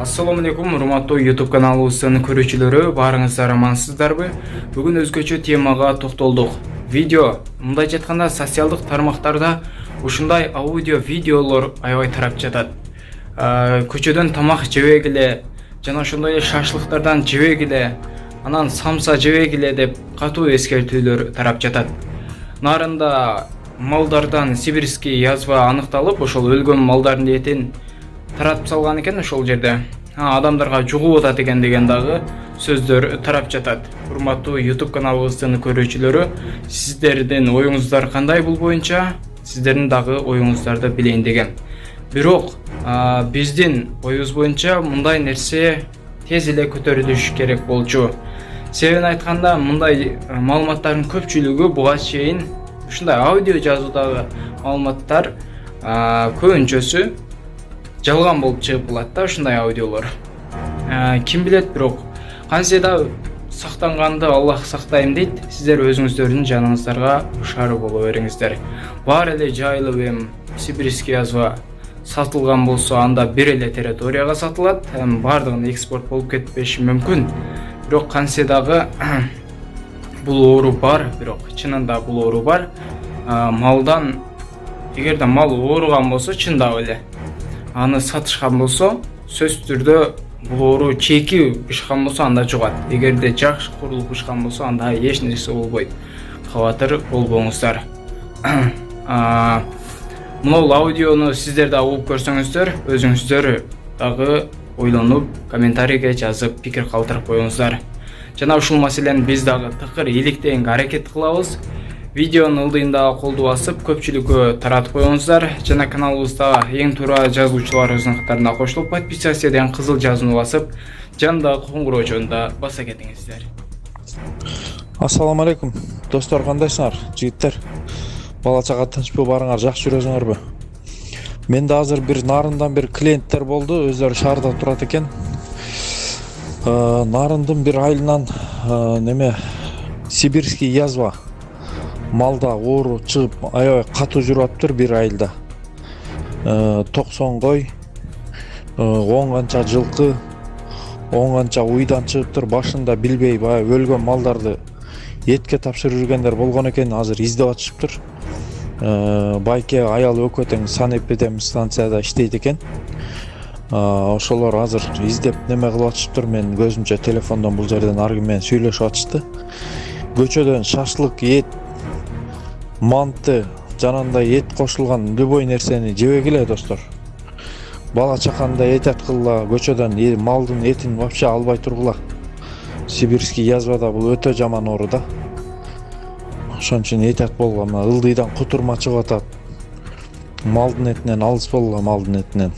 Assalamu alaikum, урматтуу YouTube каналыбыздын көрүүчүлөрү, баарыңыздар амансыздарбы? Бүгүн өзгөчө темага токтолдук. Видео, мындай жатканда социалдык тармактарда ушундай аудио видеолор аябай тарап жатат. Көчөдөн тамак жебегиле жана ошондой эле шашлыктардан жебегиле, анан самса жебегиле деп катуу эскертүүлөр тарап жатат. Нарында малдардан сибирский язва аныкталып, ошол өлгөн малдардын этин таратып салган экен ошол жерде. Адамдарга жугуп атат экен деген дагы сөздөр тарап жатат. Урматтуу YouTube каналыбыздын көрүүчүлөрү, сиздердин оюңуздар кандай бул боюнча? Сиздердин дагы оюңуздарды билейин дегем. Бирок биздин оюбуз боюнча мындай нерсе тез эле көтөрүлүш керек болчу. Себебин айтканда, мындай маалыматтардын көпчүлүгү буга чейин ушундай аудио жазуудагы маалыматтар көбүнчөсү жалган болуп чыгып калат да ушундай аудиолор. Ким билет, бирок кантсе да сактанганды Аллах сактайм дейт. Сиздер өзүңүздөрдүн жаныңыздарга ушар боло бериңиздер. Баары эле жайылып сибирский язва сатылган болсо, анда бир эле территорияга сатылат. Бардыгын экспорт болуп кетпеши мүмкүн. Бирок кантсе дагы бул оору бар, бирок чынында бул оору бар. Малдан, эгерде мал ооруган болсо, чындап эле аны сатышкан болсо, сөзсүз түрдө бул оору чейки бышкан болсо анда жугат. Эгерде жакшы курулуп бышкан болсо, анда эч нерсе болбойт. Кабатыр болбоңуздар. Мына аудиону сиздер да угуп көрсөңүздөр, өзүңүздөр дагы ойлонуп, комментарийге жазып, пикир калтырып коюңуздар. Жана ушул маселени биз дагы тыкыр иликтегенге аракет кылабыз. Видеонун ылдыйында колду басып, көпчүлүккө таратып коюңуздар. Жана каналыбызда эң туура жазуучуларыбыздын катарына кошулуп, подписаться деген кызыл жазууну басып, жандагы коңгуроочуну да баса кетиңиздер. Ассаламу алейкум. Достор, кандайсыңар? Жигиттер. Бала чага тынчпы, барыңар жакшы жүрөсүңөрбү? Менде азыр бир нарындан бир клиенттер болду, өздөрү шаарда турат экен. Нарындын бир айылынан сибирский язва малда оору чыгып, аябай катуу жүрүп атыптыр бир айылда. 90 кой, 10 канча жылкы, 10 канча уйдан чыгыптыр. Башында билбей баягы өлгөн малдарды этке тапшырып жүргендер болгон экен, азыр издеп атышыптыр. Байке аял өкөтең санэпидем станцияда иштейт экен. Ошолор азыр издеп неме кылып атышыптыр. Мен көзүмчө телефондон бул жерден ар ким менен сүйлөшүп атышты. Көчөдөн шашлык, эт, манты, жанагындай эт кошулган любой нерсени жебегиле, достор. Бала чаканда этет кылла, көчөдөн малдын этин вообще албай тургула. Сибирский язвада бул өтө жаман оору да. Ошон үчүн этет болгон, ылдыйдан кутурма чыгып атат. Малдын этинен алыс болгула, малдын этинен.